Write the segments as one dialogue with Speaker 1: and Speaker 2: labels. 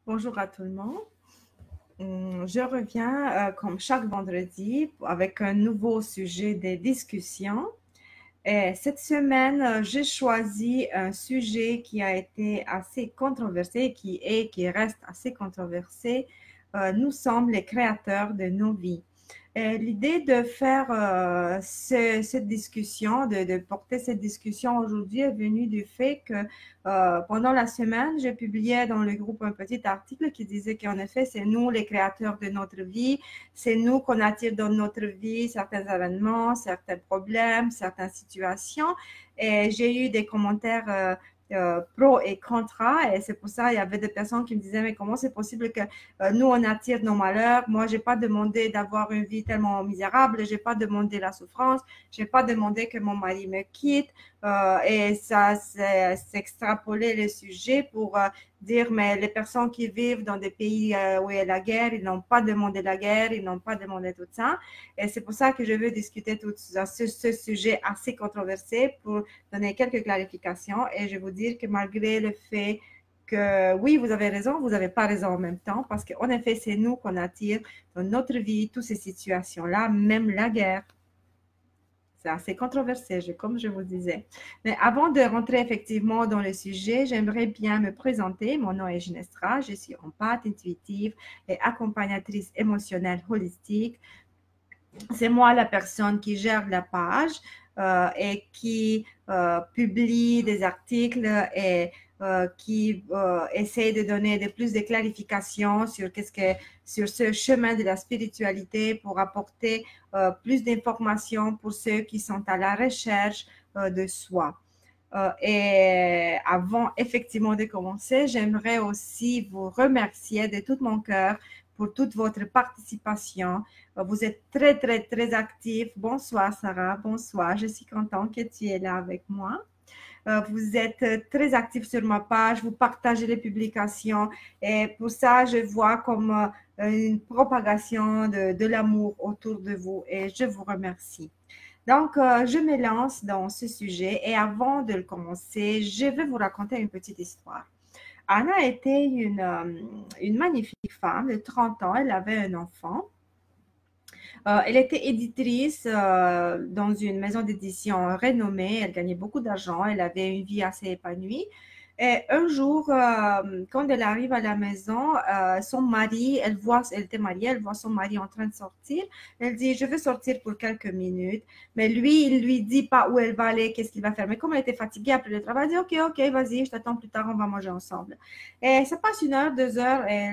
Speaker 1: Bonjour à tout le monde. Je reviens comme chaque vendredi avec un nouveau sujet de discussion. Et cette semaine, j'ai choisi un sujet qui a été assez controversé, qui reste assez controversé. Nous sommes les créateurs de nos vies. L'idée de faire cette discussion, de porter cette discussion aujourd'hui est venue du fait que pendant la semaine, j'ai publié dans le groupe un petit article qui disait qu'en effet, c'est nous les créateurs de notre vie, c'est nous qu'on attire dans notre vie certains événements, certains problèmes, certaines situations. Et j'ai eu des commentaires pro et contra, et c'est pour ça il y avait des personnes qui me disaient, mais comment c'est possible que nous, on attire nos malheurs. Moi, j'ai pas demandé d'avoir une vie tellement misérable. J'ai pas demandé la souffrance. J'ai pas demandé que mon mari me quitte. Et ça s'extrapolait le sujet pour dire, mais les personnes qui vivent dans des pays où il y a la guerre, ils n'ont pas demandé la guerre, ils n'ont pas demandé tout ça. Et c'est pour ça que je veux discuter tout ce sujet assez controversé pour donner quelques clarifications. Et je vais vous dire que malgré le fait que oui, vous avez raison, vous n'avez pas raison en même temps, parce qu'en effet, c'est nous qu'on attire dans notre vie toutes ces situations-là, même la guerre. C'est assez controversé, comme je vous disais. Mais avant de rentrer effectivement dans le sujet, j'aimerais bien me présenter. Mon nom est Ginestra, je suis empathe, intuitive et accompagnatrice émotionnelle holistique. C'est moi la personne qui gère la page et qui publie des articles et qui essaie de donner plus de clarifications sur ce chemin de la spiritualité pour apporter plus d'informations pour ceux qui sont à la recherche de soi. Et avant effectivement de commencer, j'aimerais aussi vous remercier de tout mon cœur pour toute votre participation. Vous êtes très, très, très actifs. Bonsoir Sarah, bonsoir. Je suis contente que tu es là avec moi. Vous êtes très actifs sur ma page, vous partagez les publications et pour ça, je vois comme une propagation de l'amour autour de vous et je vous remercie. Donc, je me lance dans ce sujet et avant de le commencer, je vais vous raconter une petite histoire. Anna était une magnifique femme de 30 ans, elle avait un enfant. Elle était éditrice dans une maison d'édition renommée, elle gagnait beaucoup d'argent, elle avait une vie assez épanouie. Et un jour, quand elle arrive à la maison, son mari, elle était mariée, elle voit son mari en train de sortir. Elle dit, je veux sortir pour quelques minutes. Mais lui, il lui dit pas où elle va aller, qu'est-ce qu'il va faire. Mais comme elle était fatiguée après le travail, elle dit, OK, vas-y, je t'attends plus tard, on va manger ensemble. Et ça passe 1 heure, 2 heures, et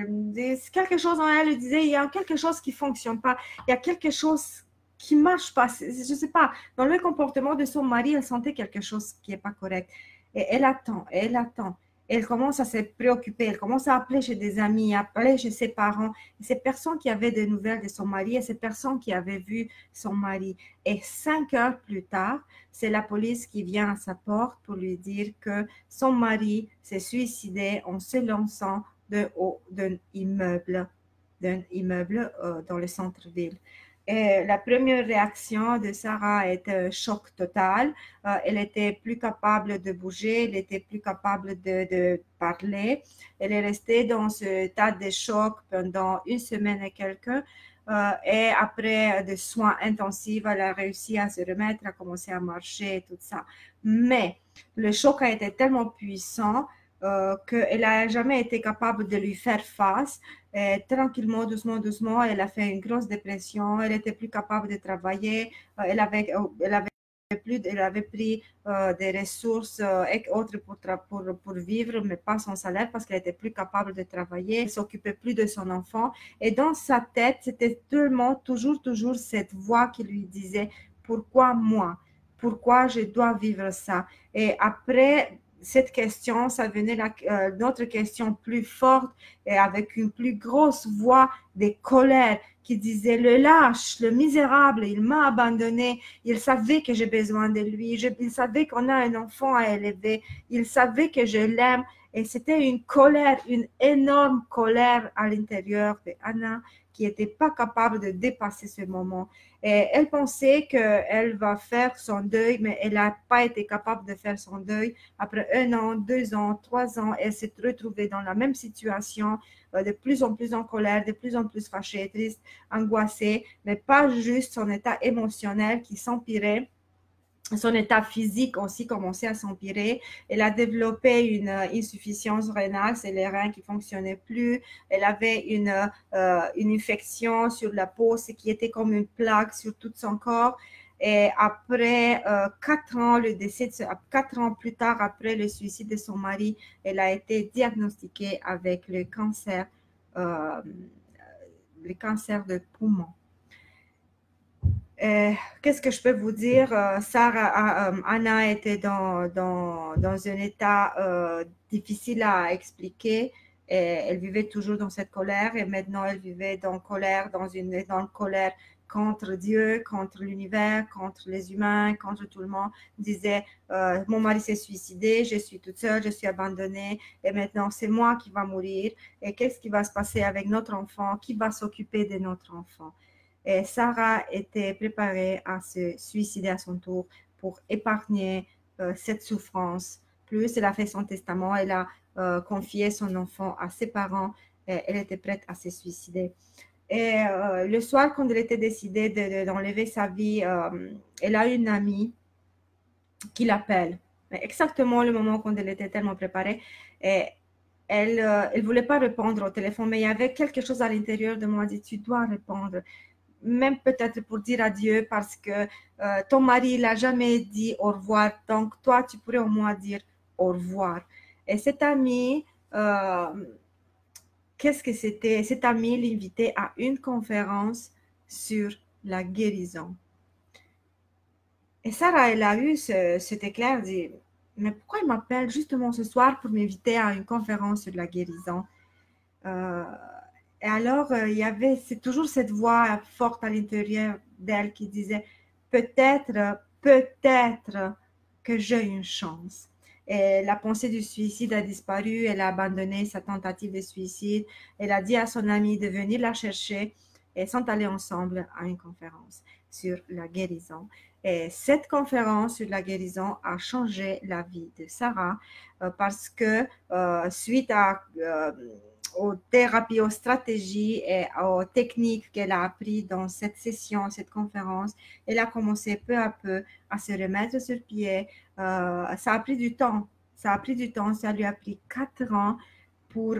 Speaker 1: quelque chose en elle lui disait, il y a quelque chose qui fonctionne pas, il y a quelque chose qui marche pas. Je sais pas, dans le comportement de son mari, elle sentait quelque chose qui est pas correct. Et elle attend, elle attend. Elle commence à se préoccuper, elle commence à appeler chez des amis, à appeler chez ses parents. Et ces personnes qui avaient des nouvelles de son mari et ces personnes qui avaient vu son mari. Et 5 heures plus tard, c'est la police qui vient à sa porte pour lui dire que son mari s'est suicidé en se lançant de haut d'un immeuble dans le centre-ville. Et la première réaction de Sarah était un choc total. Elle était plus capable de bouger, elle était plus capable de parler. Elle est restée dans ce état de choc pendant 1 semaine et quelques. Et après des soins intensifs, elle a réussi à se remettre, à commencer à marcher et tout ça. Mais le choc a été tellement puissant qu'elle n'a jamais été capable de lui faire face. Et tranquillement, doucement, doucement, elle a fait une grosse dépression. Elle était plus capable de travailler. Elle avait pris des ressources autres pour vivre, mais pas son salaire parce qu'elle était plus capable de travailler. Elle s'occupait plus de son enfant. Et dans sa tête, c'était toujours cette voix qui lui disait, pourquoi moi? Pourquoi je dois vivre ça? Et après cette question, ça venait notre question plus forte et avec une plus grosse voix de colère qui disait, le lâche, le misérable, il m'a abandonné, il savait que j'ai besoin de lui, il savait qu'on a un enfant à élever, il savait que je l'aime Et c'était une colère, une énorme colère à l'intérieur de Anna qui n'était pas capable de dépasser ce moment. Et elle pensait qu'elle va faire son deuil, mais elle n'a pas été capable de faire son deuil. Après 1 an, 2 ans, 3 ans, elle s'est retrouvée dans la même situation, de plus en plus en colère, de plus en plus fâchée, triste, angoissée, mais pas juste son état émotionnel qui s'empirait. Son état physique aussi commençait à s'empirer. Elle a développé une insuffisance rénale, c'est les reins qui fonctionnaient plus. Elle avait une infection sur la peau, ce qui était comme une plaque sur tout son corps. Et après 4 ans, 4 ans plus tard, après le suicide de son mari, elle a été diagnostiquée avec euh, le cancer de poumon. Qu'est-ce que je peux vous dire? Anna était dans un état difficile à expliquer. Et elle vivait toujours dans cette colère et maintenant elle vivait dans une énorme colère contre Dieu, contre l'univers, contre les humains, contre tout le monde. Elle disait, mon mari s'est suicidé, je suis toute seule, je suis abandonnée et maintenant c'est moi qui va mourir. Et qu'est-ce qui va se passer avec notre enfant? Qui va s'occuper de notre enfant? Et Sarah était préparée à se suicider à son tour pour épargner cette souffrance. Plus elle a fait son testament, elle a confié son enfant à ses parents, et elle était prête à se suicider. Et le soir, quand elle était décidée d'enlever sa vie, elle a une amie qui l'appelle. Exactement le moment quand elle était tellement préparée. Et elle ne voulait pas répondre au téléphone, mais il y avait quelque chose à l'intérieur de moi qui dit, tu dois répondre, même peut-être pour dire adieu parce que ton mari l'a jamais dit au revoir, donc toi tu pourrais au moins dire au revoir. Et cet ami, qu'est-ce que c'était? Cet ami l'invitait à une conférence sur la guérison. Et Sarah, elle a eu cet éclair, dit, mais pourquoi il m'appelle justement ce soir pour m'inviter à une conférence sur la guérison? Euh, Et alors, c'est toujours cette voix forte à l'intérieur d'elle qui disait, peut-être que j'ai une chance. Et la pensée du suicide a disparu, elle a abandonné sa tentative de suicide, elle a dit à son ami de venir la chercher et sont allés ensemble à une conférence sur la guérison. Et cette conférence sur la guérison a changé la vie de Sarah parce que suite aux thérapies, aux stratégies et aux techniques qu'elle a apprises dans cette session, cette conférence, elle a commencé peu à peu à se remettre sur pied. Ça a pris du temps. Ça a pris du temps. Ça lui a pris 4 ans pour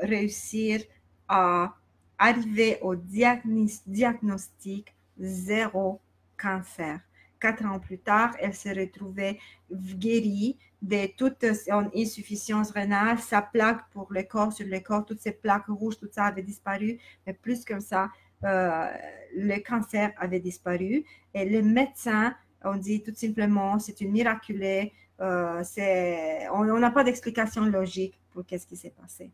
Speaker 1: réussir à arriver au diagnostic zéro cancer. 4 ans plus tard, elle se retrouvait guérie de toute son insuffisance rénale, sa plaque pour le corps, sur le corps, toutes ces plaques rouges, tout ça avait disparu, mais plus que ça, le cancer avait disparu. Et les médecins ont dit tout simplement, c'est une miraculée, on n'a pas d'explication logique pour qu'est-ce qui s'est passé.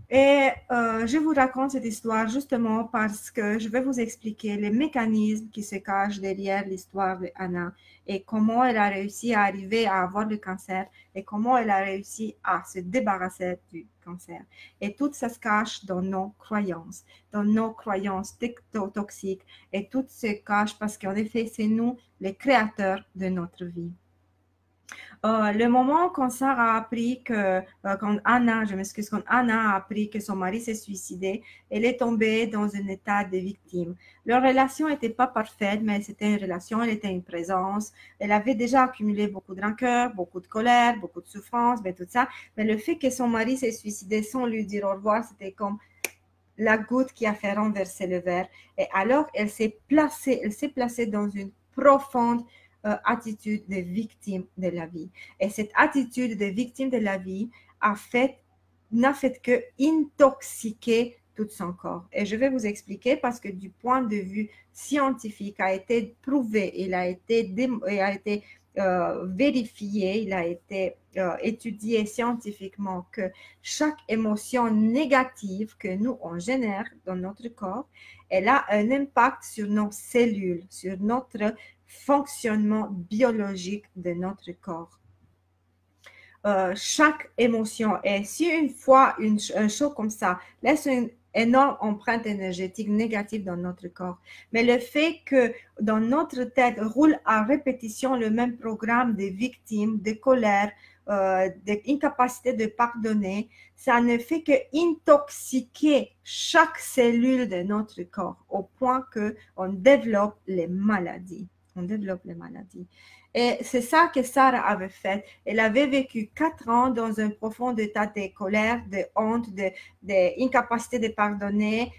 Speaker 1: Et je vous raconte cette histoire justement parce que je vais vous expliquer les mécanismes qui se cachent derrière l'histoire de Anna et comment elle a réussi à arriver à avoir le cancer et comment elle a réussi à se débarrasser du cancer. Et tout ça se cache dans nos croyances toxiques et tout se cache parce qu'en effet, c'est nous les créateurs de notre vie. Le moment quand Sarah a appris quand Anna, je m'excuse, quand Anna a appris que son mari s'est suicidé, elle est tombée dans un état de victime. Leur relation n'était pas parfaite, mais c'était une relation, elle était une présence. Elle avait déjà accumulé beaucoup de rancœur, beaucoup de colère, beaucoup de souffrance, mais tout ça. Mais le fait que son mari s'est suicidé sans lui dire au revoir, c'était comme la goutte qui a fait renverser le verre. Et alors, elle s'est placée dans une profonde attitude de victime de la vie. Et cette attitude de victime de la vie n'a fait que intoxiquer tout son corps. Et je vais vous expliquer parce que du point de vue scientifique, a été prouvé, il a été vérifié, il a été étudié scientifiquement que chaque émotion négative que nous on génère dans notre corps, elle a un impact sur nos cellules, sur notre fonctionnement biologique de notre corps. chaque émotion. Et si une fois un choc comme ça laisse une énorme empreinte énergétique négative dans notre corps, mais le fait que dans notre tête roule à répétition le même programme de victimes, de colère, d'incapacité de pardonner, ça ne fait que intoxiquer chaque cellule de notre corps au point que on développe les maladies. On développe les maladies. Et c'est ça que Sarah avait fait. Elle avait vécu 4 ans dans un profond état de colère, de honte, d'incapacité de pardonner,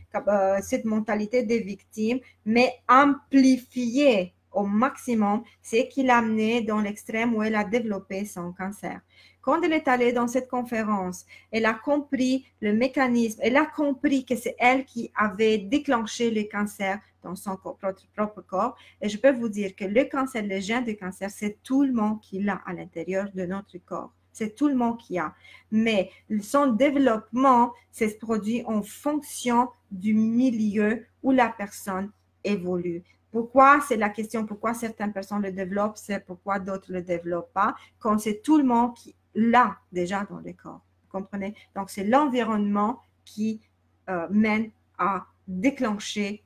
Speaker 1: cette mentalité des victimes, mais amplifiée au maximum, c'est qui l'a amené dans l'extrême où elle a développé son cancer. Quand elle est allée dans cette conférence, elle a compris le mécanisme, elle a compris que c'est elle qui avait déclenché le cancer dans son propre corps. Et je peux vous dire que le cancer, le gène du cancer, c'est tout le monde qui l'a à l'intérieur de notre corps. C'est tout le monde qui a. Mais son développement s'est produit en fonction du milieu où la personne évolue. Pourquoi? C'est la question, pourquoi certaines personnes le développent, c'est pourquoi d'autres ne le développent pas, quand c'est tout le monde qui l'a déjà dans le corps. Vous comprenez? Donc, c'est l'environnement qui mène à déclencher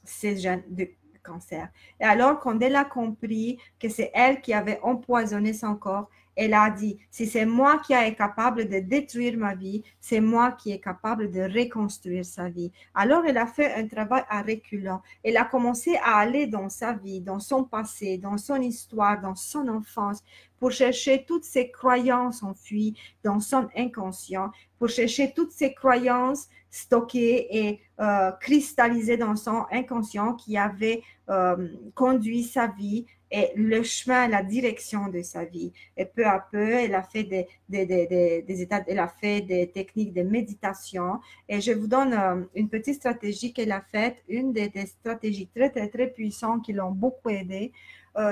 Speaker 1: ces gènes de cancer. Et alors, quand elle a compris que c'est elle qui avait empoisonné son corps, elle a dit, si c'est moi qui est capable de détruire ma vie, c'est moi qui est capable de reconstruire sa vie. Alors, elle a fait un travail à reculons. Elle a commencé à aller dans sa vie, dans son passé, dans son histoire, dans son enfance, pour chercher toutes ces croyances enfuies dans son inconscient, pour chercher toutes ces croyances stockées et cristallisées dans son inconscient qui avaient conduit sa vie et le chemin, la direction de sa vie. Et peu à peu, elle a fait des états, elle a fait des techniques de méditation. Et je vous donne une petite stratégie qu'elle a faite, une des stratégies très, très, très puissantes qui l'ont beaucoup aidée.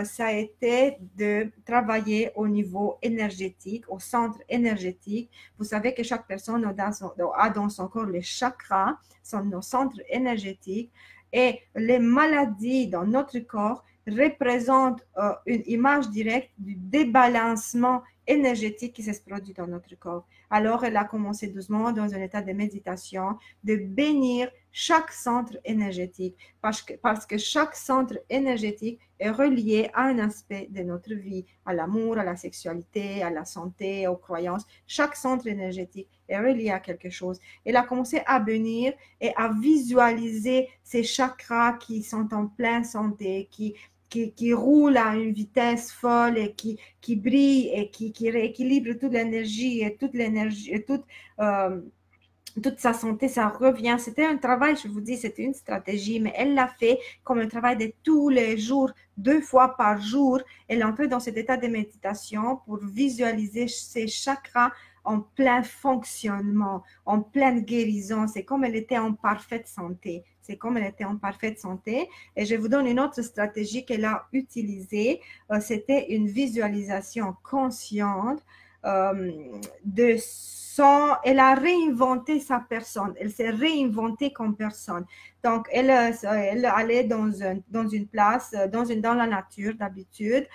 Speaker 1: Ça a été de travailler au niveau énergétique, au centre énergétique. Vous savez que chaque personne a dans son corps les chakras, sont nos centres énergétiques, et les maladies dans notre corps représentent une image directe du débalancement énergétique qui s'est produit dans notre corps. Alors, elle a commencé doucement dans un état de méditation de bénir chaque centre énergétique parce que chaque centre énergétique est relié à un aspect de notre vie, à l'amour, à la sexualité, à la santé, aux croyances. Chaque centre énergétique est relié à quelque chose. Elle a commencé à bénir et à visualiser ces chakras qui sont en pleine santé, qui roule à une vitesse folle et qui brille et qui rééquilibre toute l'énergie et toute sa santé, ça revient. C'était un travail, je vous dis, c'était une stratégie, mais elle l'a fait comme un travail de tous les jours, 2 fois par jour. Elle entrait dans cet état de méditation pour visualiser ses chakras en plein fonctionnement, en pleine guérison. C'est comme elle était en parfaite santé. C'est comme elle était en parfaite santé. Et je vous donne une autre stratégie qu'elle a utilisée. C'était une visualisation consciente de elle a réinventé sa personne, elle s'est réinventée comme personne. Donc, elle allait dans une place, dans la nature d'habitude,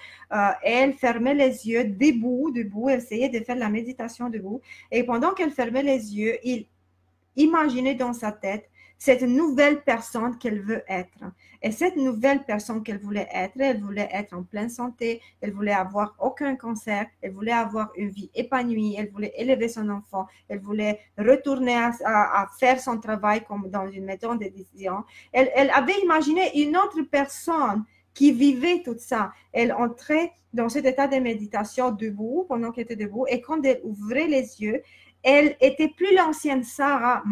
Speaker 1: elle fermait les yeux debout, elle essayait de faire la méditation debout, et pendant qu'elle fermait les yeux, il imaginait dans sa tête cette nouvelle personne qu'elle veut être. Et cette nouvelle personne qu'elle voulait être en pleine santé, elle voulait avoir aucun cancer, elle voulait avoir une vie épanouie, elle voulait élever son enfant, elle voulait retourner à faire son travail comme dans une maison de décision. Elle avait imaginé une autre personne qui vivait tout ça. Elle entrait dans cet état de méditation debout, pendant qu'elle était debout, et quand elle ouvrait les yeux, elle était plus l'ancienne Sarah,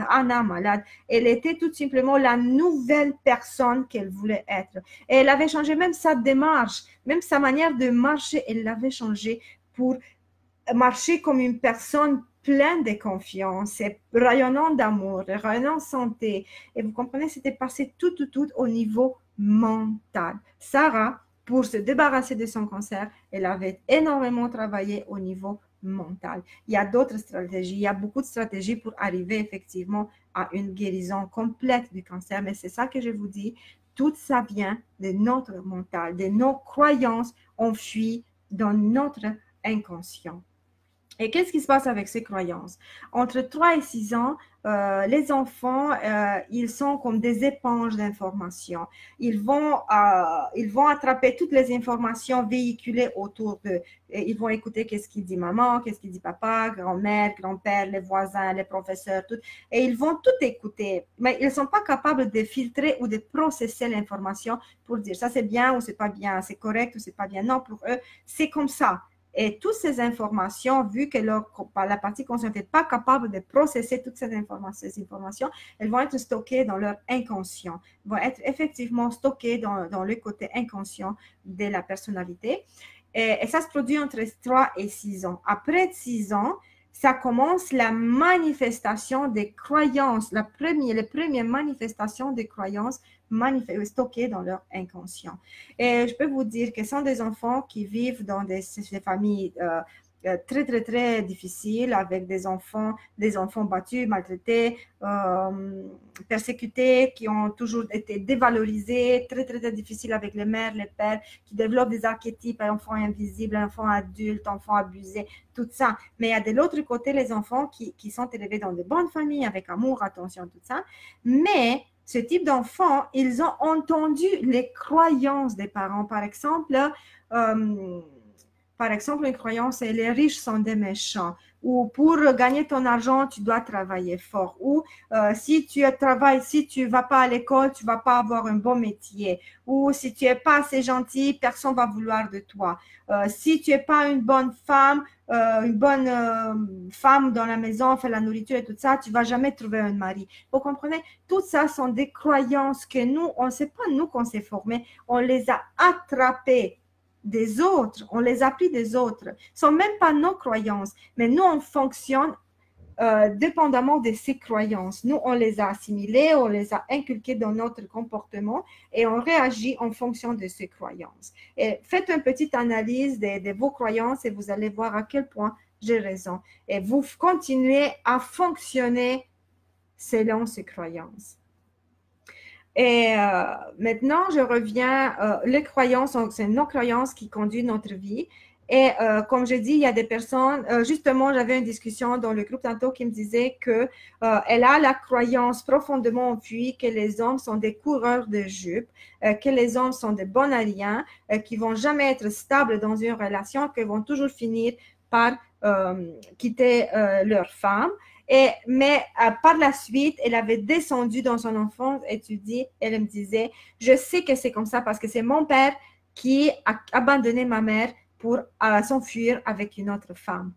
Speaker 1: Anna malade. Elle était tout simplement la nouvelle personne qu'elle voulait être. Et elle avait changé même sa démarche, même sa manière de marcher, elle l'avait changé pour marcher comme une personne pleine de confiance, et rayonnant d'amour, rayonnant de santé. Et vous comprenez, c'était passé tout au niveau mental. Sarah, pour se débarrasser de son cancer, elle avait énormément travaillé au niveau mental. Il y a d'autres stratégies, il y a beaucoup de stratégies pour arriver effectivement à une guérison complète du cancer, mais c'est ça que je vous dis, tout ça vient de notre mental, de nos croyances enfuies dans notre inconscient. Et qu'est-ce qui se passe avec ces croyances? Entre 3 et 6 ans, les enfants, ils sont comme des éponges d'informations. Ils vont attraper toutes les informations véhiculées autour d'eux. Et ils vont écouter qu'est-ce qu'il dit maman, qu'est-ce qu'il dit papa, grand-mère, grand-père, les voisins, les professeurs, tout. Et ils vont tout écouter. Mais ils ne sont pas capables de filtrer ou de processer l'information pour dire ça c'est bien ou c'est pas bien, c'est correct ou c'est pas bien. Non, pour eux, c'est comme ça. Et toutes ces informations, vu que la partie consciente n'est pas capable de processer toutes ces informations, elles vont être stockées dans leur inconscient, vont être effectivement stockées dans le côté inconscient de la personnalité. Et ça se produit entre 3 et 6 ans. Après 6 ans, ça commence la manifestation des croyances, les premières manifestations des croyances stockées dans leur inconscient. Et je peux vous dire que ce sont des enfants qui vivent dans des familles très, très, très difficiles, avec des enfants battus, maltraités, persécutés, qui ont toujours été dévalorisés, très, très, très difficiles avec les mères, les pères, qui développent des archétypes, enfants invisibles, enfants adultes, enfants abusés, tout ça. Mais il y a de l'autre côté les enfants qui sont élevés dans de bonnes familles, avec amour, attention, tout ça. Mais ce type d'enfants, ils ont entendu les croyances des parents. Par exemple, une croyance est les riches sont des méchants, ou pour gagner ton argent, tu dois travailler fort, ou si tu travailles, si tu vas pas à l'école, tu vas pas avoir un bon métier, ou si tu es pas assez gentil, personne va vouloir de toi. Si tu es pas une bonne femme dans la maison, fait la nourriture et tout ça, tu vas jamais trouver un mari. Vous comprenez? Tout ça sont des croyances que nous, on ne sait pas nous qu'on s'est formés, on les a attrapées des autres, on les a pris des autres. Ce ne sont même pas nos croyances, mais nous, on fonctionne dépendamment de ces croyances. Nous, on les a assimilées, on les a inculquées dans notre comportement et on réagit en fonction de ces croyances. Et faites une petite analyse de vos croyances et vous allez voir à quel point j'ai raison. Et vous continuez à fonctionner selon ces croyances. Et maintenant, je reviens, les croyances, c'est nos croyances qui conduisent notre vie. Et comme je dis, il y a des personnes, justement, j'avais une discussion dans le groupe tantôt qui me disait que elle a la croyance profondément enfuie que les hommes sont des coureurs de jupes, que les hommes sont des bons à rien, qui vont jamais être stables dans une relation, qui vont toujours finir par quitter leur femme. Mais par la suite, elle avait descendu dans son enfance étudié. Elle me disait, je sais que c'est comme ça parce que c'est mon père qui a abandonné ma mère pour s'enfuir avec une autre femme.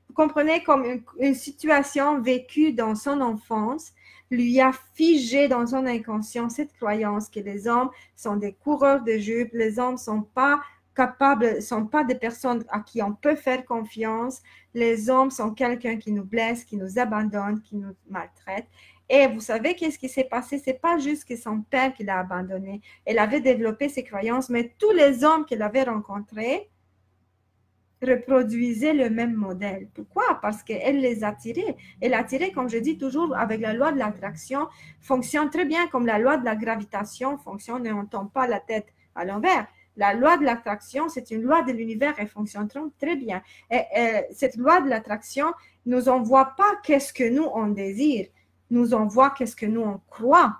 Speaker 1: Vous comprenez, comme une situation vécue dans son enfance lui a figé dans son inconscient cette croyance que les hommes sont des coureurs de jupes, les hommes ne sont pas capables, sont pas des personnes à qui on peut faire confiance. Les hommes sont quelqu'un qui nous blesse, qui nous abandonne, qui nous maltraite. Et vous savez qu'est-ce qui s'est passé? C'est pas juste que son père qui l'a abandonné. Elle avait développé ses croyances, mais tous les hommes qu'elle avait rencontrés reproduisaient le même modèle. Pourquoi? Parce qu'elle les attirait. Elle attirait, comme je dis toujours, avec la loi de l'attraction, fonctionne très bien comme la loi de la gravitation fonctionne et on ne tombe pas la tête à l'envers. La loi de l'attraction, c'est une loi de l'univers et fonctionne très bien. Et cette loi de l'attraction nous envoie pas qu'est-ce que nous on désire, nous envoie qu'est-ce que nous on croit.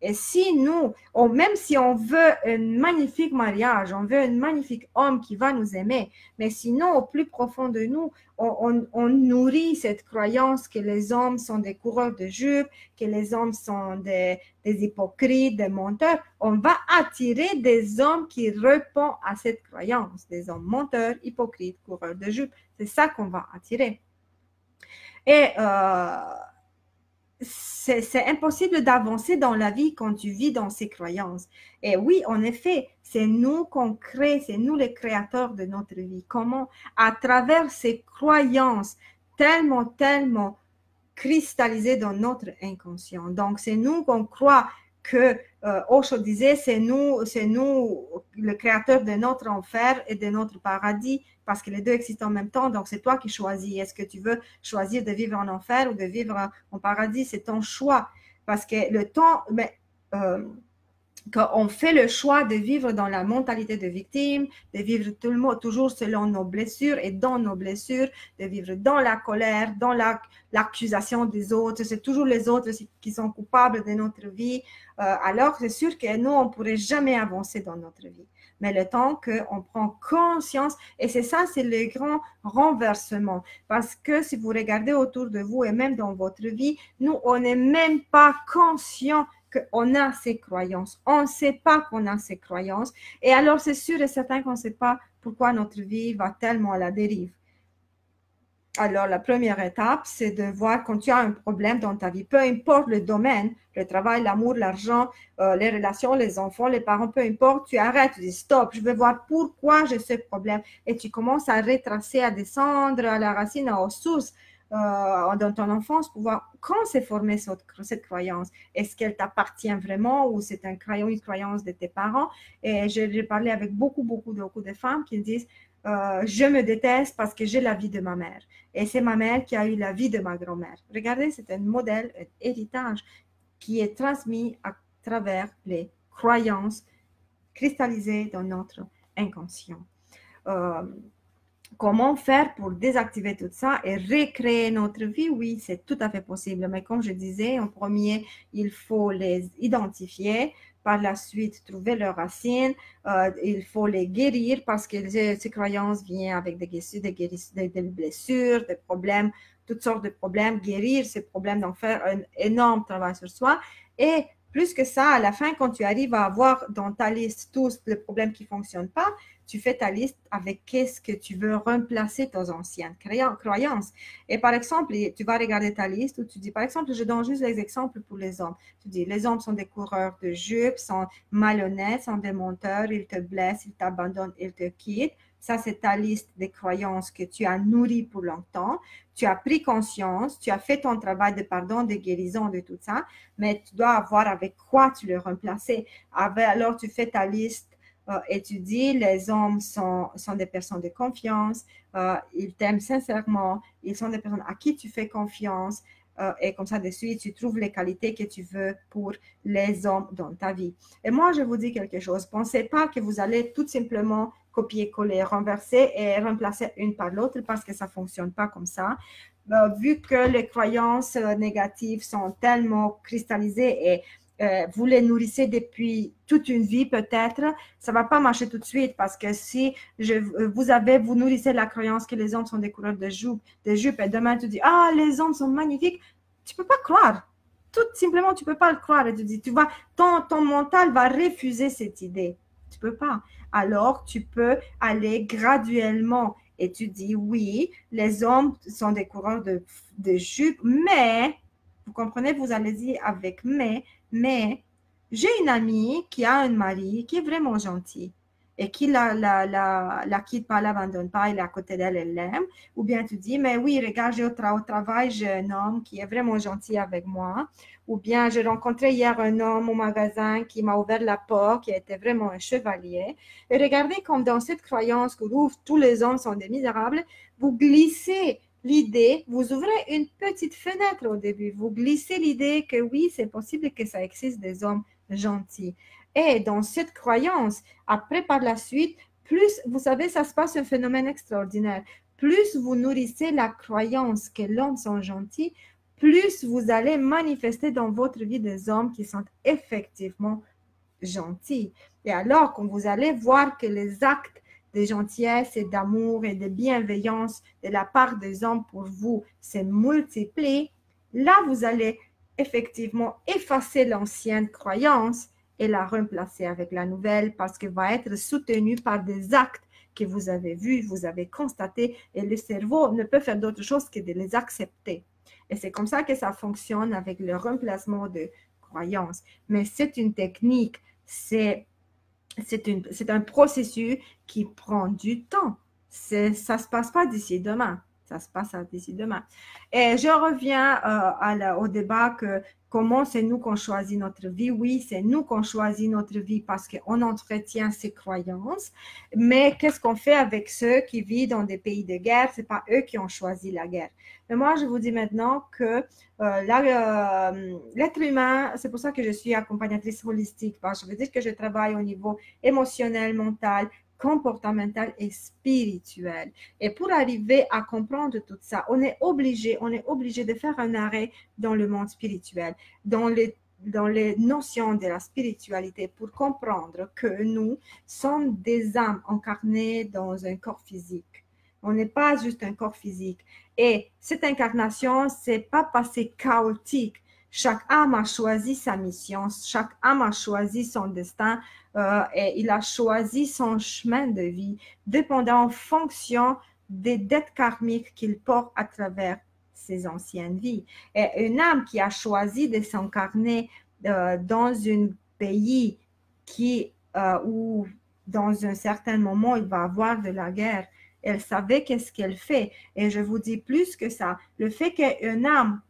Speaker 1: Et si nous, même si on veut un magnifique mariage, on veut un magnifique homme qui va nous aimer, mais sinon, au plus profond de nous, on nourrit cette croyance que les hommes sont des coureurs de jupes, que les hommes sont des hypocrites, des menteurs, on va attirer des hommes qui répondent à cette croyance, des hommes menteurs, hypocrites, coureurs de jupes. C'est ça qu'on va attirer. Et c'est impossible d'avancer dans la vie quand tu vis dans ces croyances. Et oui, en effet, c'est nous qu'on crée, c'est nous les créateurs de notre vie. Comment? À travers ces croyances tellement cristallisées dans notre inconscient. Donc, c'est nous qu'on croit que Osho disait, c'est nous le créateur de notre enfer et de notre paradis, parce que les deux existent en même temps, donc c'est toi qui choisis. Est-ce que tu veux choisir de vivre en enfer ou de vivre en paradis? C'est ton choix, parce que le temps, qu'on fait le choix de vivre dans la mentalité de victime, de vivre tout le monde, toujours selon nos blessures et dans nos blessures, de vivre dans la colère, dans l'accusation des autres. C'est toujours les autres qui sont coupables de notre vie. Alors, c'est sûr que nous, on ne pourrait jamais avancer dans notre vie. Mais le temps qu'on prend conscience, et c'est ça, c'est le grand renversement. Parce que si vous regardez autour de vous et même dans votre vie, nous, on n'est même pas conscient qu'on a ces croyances. On ne sait pas qu'on a ces croyances. Et alors, c'est sûr et certain qu'on ne sait pas pourquoi notre vie va tellement à la dérive. Alors, la première étape, c'est de voir quand tu as un problème dans ta vie, peu importe le domaine, le travail, l'amour, l'argent, les relations, les enfants, les parents, peu importe, tu arrêtes, tu dis stop, je veux voir pourquoi j'ai ce problème. Et tu commences à retracer, à descendre à la racine, aux sources dans ton enfance pour voir quand s'est formée cette croyance. Est-ce qu'elle t'appartient vraiment ou c'est une croyance de tes parents? Et j'ai parlé avec beaucoup de femmes qui me disent je me déteste parce que j'ai la vie de ma mère. Et c'est ma mère qui a eu la vie de ma grand-mère. Regardez, c'est un modèle, un héritage qui est transmis à travers les croyances cristallisées dans notre inconscient. Comment faire pour désactiver tout ça et recréer notre vie? Oui, c'est tout à fait possible. Mais comme je disais, en premier, il faut les identifier. Par la suite, trouver leurs racines. Il faut les guérir parce que ces croyances viennent avec des blessures, des problèmes, toutes sortes de problèmes. Guérir ces problèmes, donc faire un énorme travail sur soi. Et plus que ça, à la fin, quand tu arrives à avoir dans ta liste tous les problèmes qui ne fonctionnent pas, tu fais ta liste avec qu'est-ce que tu veux remplacer tes anciennes croyances. Et par exemple, tu vas regarder ta liste où tu dis, par exemple, je donne juste les exemples pour les hommes. Tu dis, les hommes sont des coureurs de jupes, sont malhonnêtes, sont des menteurs, ils te blessent, ils t'abandonnent, ils te quittent. Ça, c'est ta liste des croyances que tu as nourries pour longtemps. Tu as pris conscience, tu as fait ton travail de pardon, de guérison, de tout ça, mais tu dois avoir avec quoi tu le remplacer. Alors, tu fais ta liste et tu dis, les hommes sont des personnes de confiance, ils t'aiment sincèrement, ils sont des personnes à qui tu fais confiance, et comme ça de suite, tu trouves les qualités que tu veux pour les hommes dans ta vie. Et moi, je vous dis quelque chose, pensez pas que vous allez tout simplement copier-coller, renverser et remplacer une par l'autre parce que ça fonctionne pas comme ça. Vu que les croyances négatives sont tellement cristallisées et vous les nourrissez depuis toute une vie peut-être, ça va pas marcher tout de suite parce que si vous nourrissez la croyance que les hommes sont des coureurs de jupes et demain tu dis ah les hommes sont magnifiques, tu peux pas croire. Tout simplement tu peux pas le croire et tu dis ton mental va refuser cette idée. Tu peux pas. Alors tu peux aller graduellement et tu dis oui, les hommes sont des coureurs de jupes, mais vous comprenez, vous allez dire avec mais j'ai une amie qui a un mari qui est vraiment gentil et qui la quitte pas, l'abandonne pas, il est à côté d'elle, elle l'aime. Ou bien tu dis, mais oui, regarde, au travail, j'ai un homme qui est vraiment gentil avec moi. Ou bien j'ai rencontré hier un homme au magasin qui m'a ouvert la porte, qui était vraiment un chevalier. Et regardez comme dans cette croyance que tous les hommes sont des misérables, vous glissez l'idée, vous ouvrez une petite fenêtre au début, vous glissez l'idée que oui, c'est possible que ça existe des hommes gentils. Et dans cette croyance, après par la suite, plus, vous savez, ça se passe un phénomène extraordinaire. Plus vous nourrissez la croyance que l'homme sont gentils, plus vous allez manifester dans votre vie des hommes qui sont effectivement gentils. Et alors, quand vous allez voir que les actes de gentillesse et d'amour et de bienveillance de la part des hommes pour vous se multiplient, là, vous allez effectivement effacer l'ancienne croyance et la remplacer avec la nouvelle parce qu'elle va être soutenue par des actes que vous avez vus, vous avez constatés et le cerveau ne peut faire d'autre chose que de les accepter. Et c'est comme ça que ça fonctionne avec le remplacement de croyances. Mais c'est une technique, c'est un processus qui prend du temps. Ça ne se passe pas d'ici demain. ça se passe d'ici demain. Et je reviens au débat que comment c'est nous qu'on choisit notre vie. Oui, c'est nous qu'on choisit notre vie parce qu'on entretient ses croyances. Mais qu'est-ce qu'on fait avec ceux qui vivent dans des pays de guerre? C'est pas eux qui ont choisi la guerre. Mais moi, je vous dis maintenant que l'être humain, c'est pour ça que je suis accompagnatrice holistique. Je veux dire que je travaille au niveau émotionnel, mental, comportemental et spirituel. Et pour arriver à comprendre tout ça, on est obligé de faire un arrêt dans le monde spirituel, dans les notions de la spiritualité pour comprendre que nous sommes des âmes incarnées dans un corps physique. On n'est pas juste un corps physique. Et cette incarnation, c'est pas passé chaotique. Chaque âme a choisi sa mission, chaque âme a choisi son destin et il a choisi son chemin de vie, dépendant en fonction des dettes karmiques qu'il porte à travers ses anciennes vies. Et une âme qui a choisi de s'incarner dans un pays où dans un certain moment il va avoir de la guerre, elle savait qu'est-ce qu'elle fait. Et je vous dis plus que ça, le fait qu'une âme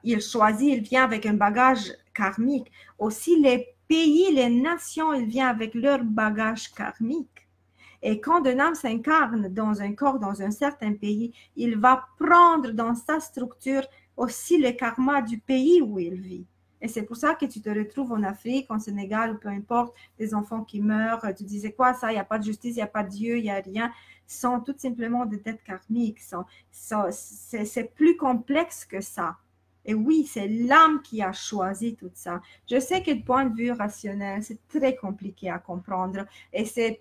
Speaker 1: il choisit, il vient avec un bagage karmique. Aussi, les pays, les nations, il vient avec leur bagage karmique. Et quand un âme s'incarne dans un corps, dans un certain pays, il va prendre dans sa structure aussi le karma du pays où il vit. Et c'est pour ça que tu te retrouves en Afrique, en Sénégal, ou peu importe, des enfants qui meurent. Tu disais quoi, ça, il n'y a pas de justice, il n'y a pas de Dieu, il n'y a rien. Sont tout simplement des dettes karmiques. C'est plus complexe que ça. Et oui, c'est l'âme qui a choisi tout ça. Je sais que du point de vue rationnel, c'est très compliqué à comprendre et c'est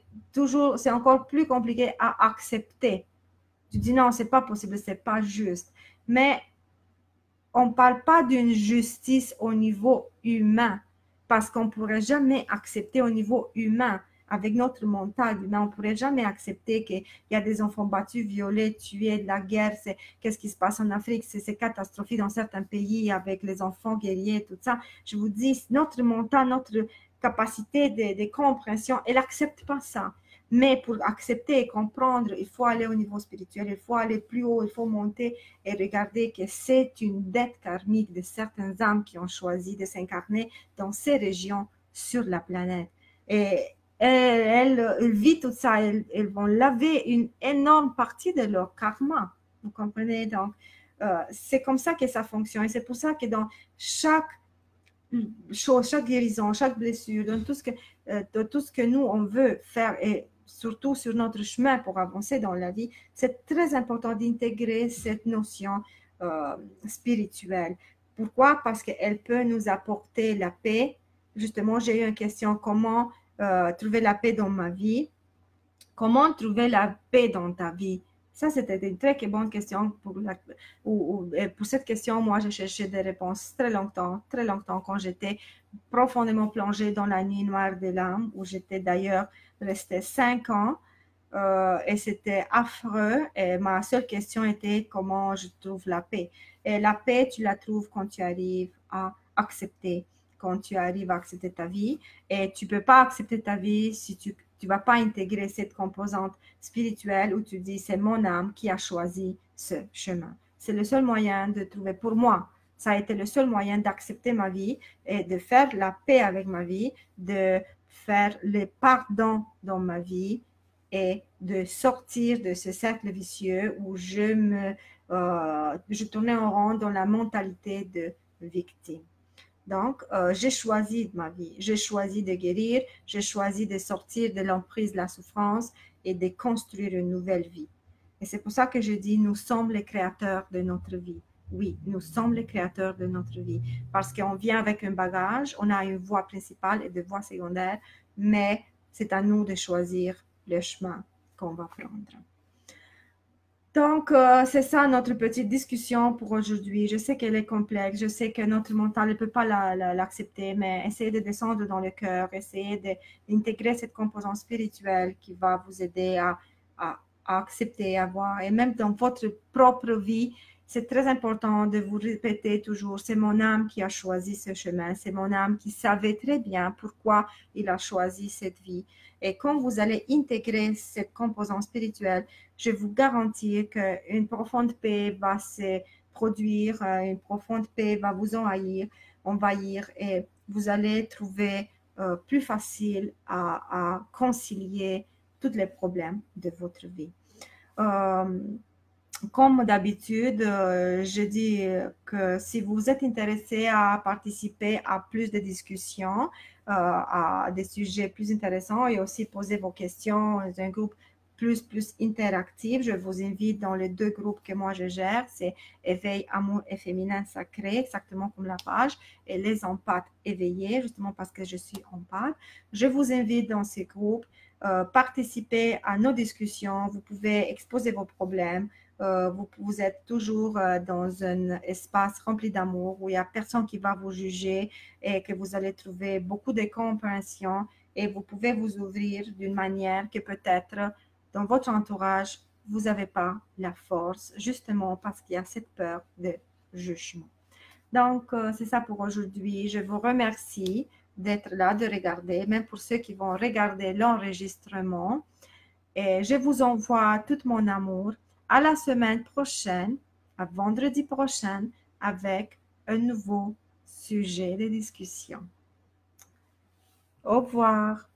Speaker 1: encore plus compliqué à accepter. Tu dis non, c'est pas possible, c'est pas juste. Mais on ne parle pas d'une justice au niveau humain parce qu'on ne pourrait jamais accepter au niveau humain. Avec notre mental humain, on ne pourrait jamais accepter qu'il y a des enfants battus, violés, tués, de la guerre. Qu'est-ce qui se passe en Afrique? C'est catastrophique dans certains pays avec les enfants guerriers, tout ça. Je vous dis, notre mental, notre capacité de compréhension, elle n'accepte pas ça. Mais pour accepter et comprendre, il faut aller au niveau spirituel, il faut aller plus haut, il faut monter et regarder que c'est une dette karmique de certaines âmes qui ont choisi de s'incarner dans ces régions sur la planète. Et elles vivent tout ça, elles vont laver une énorme partie de leur karma. Vous comprenez? Donc, c'est comme ça que ça fonctionne. Et c'est pour ça que dans chaque chose, chaque guérison, chaque blessure, dans tout ce que nous, on veut faire, et surtout sur notre chemin pour avancer dans la vie, c'est très important d'intégrer cette notion spirituelle. Pourquoi? Parce qu'elle peut nous apporter la paix. Justement, j'ai eu une question, comment trouver la paix dans ma vie? Comment trouver la paix dans ta vie? Ça, c'était une très bonne question. Pour cette question, moi, j'ai cherché des réponses très longtemps, quand j'étais profondément plongée dans la nuit noire de l'âme, où j'étais d'ailleurs restée 5 ans. Et c'était affreux. Et ma seule question était comment je trouve la paix. Et la paix, tu la trouves quand tu arrives à accepter, quand tu arrives à accepter ta vie. Et tu ne peux pas accepter ta vie si tu ne vas pas intégrer cette composante spirituelle où tu dis c'est mon âme qui a choisi ce chemin. C'est le seul moyen de trouver, pour moi, ça a été le seul moyen d'accepter ma vie et de faire la paix avec ma vie, de faire les pardons dans ma vie et de sortir de ce cercle vicieux où je tournais en rond dans la mentalité de victime. Donc, j'ai choisi ma vie, j'ai choisi de guérir, j'ai choisi de sortir de l'emprise de la souffrance et de construire une nouvelle vie. Et c'est pour ça que je dis, nous sommes les créateurs de notre vie. Oui, nous sommes les créateurs de notre vie parce qu'on vient avec un bagage, on a une voie principale et des voies secondaires, mais c'est à nous de choisir le chemin qu'on va prendre. Donc, c'est ça notre petite discussion pour aujourd'hui. Je sais qu'elle est complexe, je sais que notre mental ne peut pas l'accepter, mais essayez de descendre dans le cœur, essayez d'intégrer cette composante spirituelle qui va vous aider à accepter, à voir, et même dans votre propre vie, C'est très important de vous répéter toujours, c'est mon âme qui a choisi ce chemin, c'est mon âme qui savait très bien pourquoi il a choisi cette vie. Et quand vous allez intégrer cette composante spirituelle, je vous garantis qu'une profonde paix va se produire, une profonde paix va vous envahir et vous allez trouver plus facile à concilier tous les problèmes de votre vie. Euh, Comme d'habitude, je dis que si vous êtes intéressé à participer à plus de discussions, à des sujets plus intéressants et aussi poser vos questions dans un groupe plus interactif, je vous invite dans les deux groupes que moi je gère, c'est Éveil, Amour et Féminin Sacré, exactement comme la page, et les empathes éveillés, justement parce que je suis empathe. Je vous invite dans ces groupes, participer à nos discussions, vous pouvez exposer vos problèmes, vous êtes toujours dans un espace rempli d'amour où il n'y a personne qui va vous juger et que vous allez trouver beaucoup de compréhension et vous pouvez vous ouvrir d'une manière que peut-être dans votre entourage, vous n'avez pas la force, justement parce qu'il y a cette peur de jugement. Donc, c'est ça pour aujourd'hui. Je vous remercie d'être là, de regarder, même pour ceux qui vont regarder l'enregistrement. Et je vous envoie tout mon amour. À la semaine prochaine, à vendredi prochain, avec un nouveau sujet de discussion. Au revoir.